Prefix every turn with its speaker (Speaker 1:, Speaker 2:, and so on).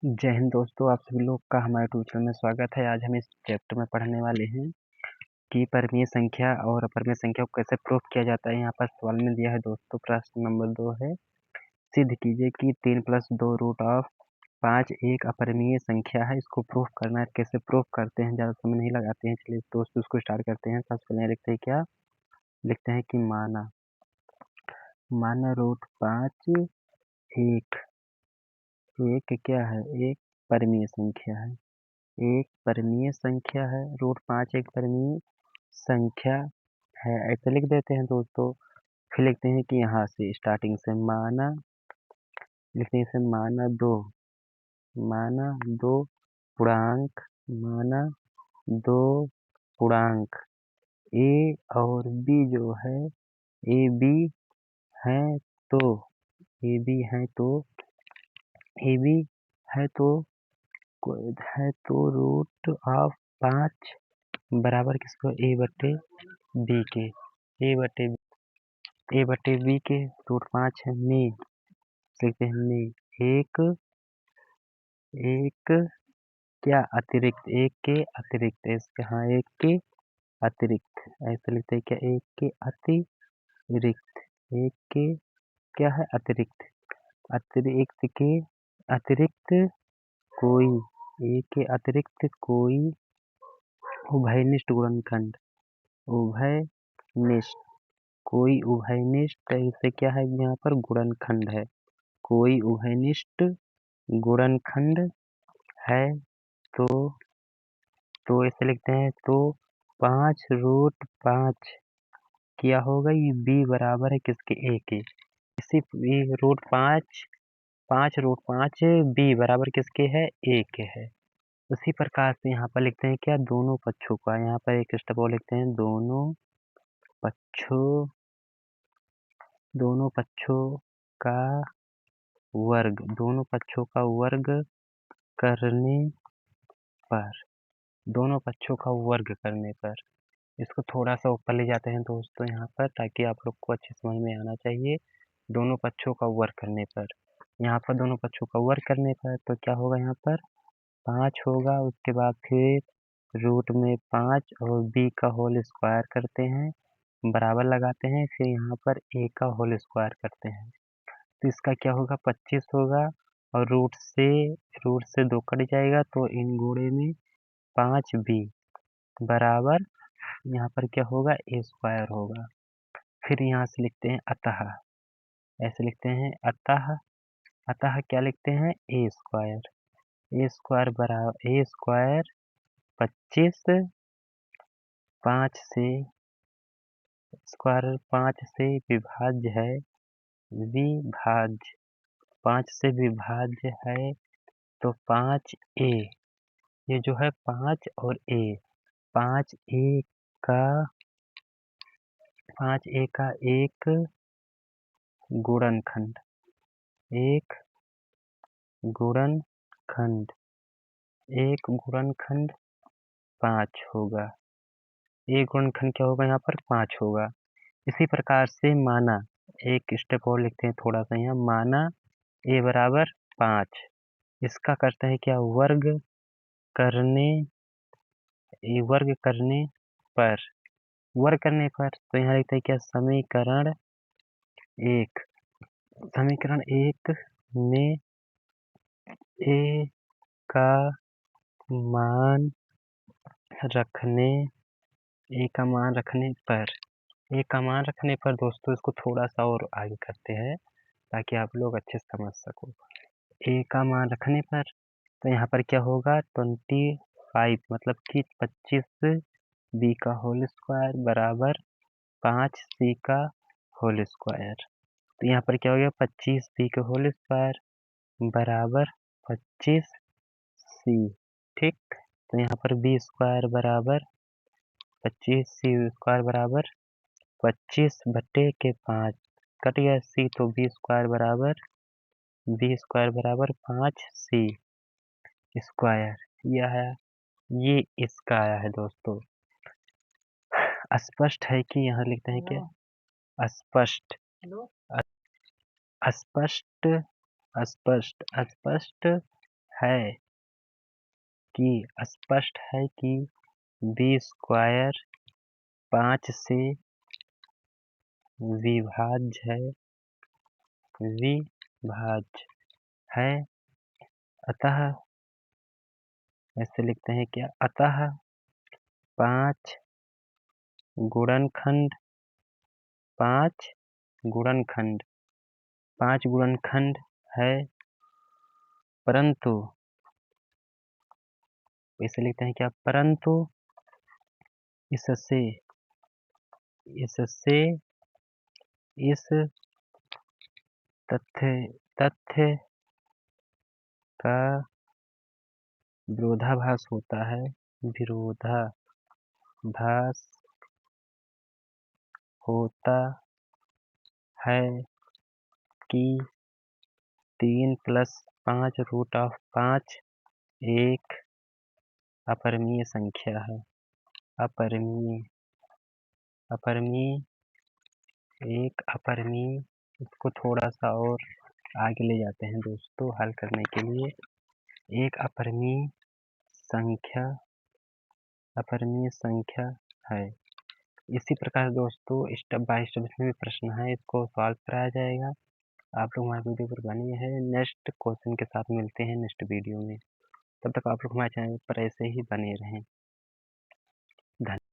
Speaker 1: जय हिंद दोस्तों, आप सभी लोग का हमारे ट्यूटर में स्वागत है। आज हम इस चैप्टर में पढ़ने वाले हैं कि परिमेय संख्या और अपरिमेय संख्या को कैसे प्रूफ किया जाता है। यहाँ पर सवाल में दिया है दोस्तों, प्रश्न नंबर 2 है, सिद्ध कीजिए कि 3 + 2 √5 एक अपरिमेय संख्या है। इसको प्रूफ करना है। कैसे प्रूफ करते हैं, ज़्यादा समय नहीं लगाते हैं। चलिए दोस्तों इसको स्टार्ट करते हैं। सबसे पहले लिखते हैं क्या, लिखते हैं कि माना √5 एक क्या है, एक परिमेय संख्या है। एक परिमेय संख्या है। √5 एक परिमेय संख्या है, ऐसे लिख देते हैं दोस्तों। फिर लिखते हैं कि यहाँ से स्टार्टिंग से माना, लिखते हैं इसे माना दो पूर्णांक, माना दो पूर्णांक ए और बी जो है, ए बी है तो ए बी है तो ए बी है तो √5 बराबर किसको, ए/बी के, ए/बी के √5 है में, लिखते हैं में एक क्या अतिरिक्त, एक के अतिरिक्त, इसके हाँ एक के अतिरिक्त, ऐसे लिखते हैं क्या, एक के अतिरिक्त, एक के क्या है अतिरिक्त, अतिरिक्त के अतिरिक्त कोई, एक के अतिरिक्त कोई उभयनिष्ठ गुणनखंड, उभयनिष्ठ कोई उभयनिष्ठ, इसे क्या है यहाँ पर गुणनखंड है, कोई उभयनिष्ठ गुणनखंड है तो ऐसे लिखते हैं तो 5√5 क्या होगा, ये b बराबर है किसके, a के। इसी √5 b बराबर किसके है, a के है। उसी प्रकार से यहाँ पर लिखते हैं क्या, दोनों पक्षों का, यहाँ पर एक स्टेप और लिखते हैं, दोनों पक्षों का वर्ग, दोनों पक्षों का वर्ग करने पर, दोनों पक्षों का वर्ग करने पर, इसको थोड़ा सा ऊपर ले जाते हैं दोस्तों यहाँ पर, ताकि आप लोग को अच्छे समझ में आना चाहिए। दोनों पक्षों का वर्ग करने पर, यहाँ पर दोनों पक्षों का वर्ग करने पर तो क्या होगा, यहाँ पर 5 होगा। उसके बाद फिर रूट में 5 और b का होल स्क्वायर करते हैं, बराबर लगाते हैं, फिर यहाँ पर a का होल स्क्वायर करते हैं, तो इसका क्या होगा, 25 होगा। और रूट से 2 कट जाएगा, तो इन गुणे में 5b बराबर यहाँ पर क्या होगा, a स्क्वायर होगा। फिर यहाँ से लिखते हैं अतः, ऐसे लिखते हैं अतः क्या लिखते हैं, a स्क्वायर बराबर a स्क्वायर 25 5 से विभाज्य है, 5 से विभाज्य है, तो 5a, ये जो है 5 और a, 5a का 5a का एक गुणनखंड, एक गुणनखंड 5 होगा। एक गुणनखंड क्या होगा, यहाँ पर 5 होगा। इसी प्रकार से माना, एक स्टेप और लिखते हैं थोड़ा सा यहाँ, माना a बराबर 5, इसका करते हैं क्या, वर्ग करने पर, तो यहाँ लिखते हैं क्या, समीकरण एक में a का मान रखने पर दोस्तों, इसको थोड़ा सा और आगे करते हैं ताकि आप लोग अच्छे से समझ सको। a का मान रखने पर तो यहाँ पर क्या होगा, 25 मतलब कि 25 b का होल स्क्वायर बराबर 5c का होल स्क्वायर, तो यहाँ पर क्या हो गया, 25b का होल स्क्वायर बराबर 25c, ठीक। तो यहाँ पर b स्क्वायर बराबर 25c स्क्वायर बराबर 25/5 कट गया c, तो b स्क्वायर बराबर 5c स्क्वायर, यह है, ये इसका आया है दोस्तों। स्पष्ट है कि यहाँ लिखते हैं क्या, स्पष्ट स्पष्ट स्पष्ट स्पष्ट है कि b² 5 से विभाज्य है। अतः ऐसे लिखते हैं क्या, अतः 5 गुणनखंड है, परंतु इसे लिखते हैं क्या, परंतु इससे इस तथ्य का विरोधाभास होता है कि 3 + 5√5 एक अपरिमेय संख्या है। इसको थोड़ा सा और आगे ले जाते हैं दोस्तों हल करने के लिए। एक अपरिमेय संख्या है। इसी प्रकार दोस्तों स्टेप बाय स्टेप इसमें भी प्रश्न है, इसको सॉल्व कराया जाएगा। आप लोग हमारे वीडियो पर बने हैं, नेक्स्ट क्वेश्चन के साथ मिलते हैं नेक्स्ट वीडियो में। तब तक आप लोग हमारे चैनल पर ऐसे ही बने रहें। धन्यवाद।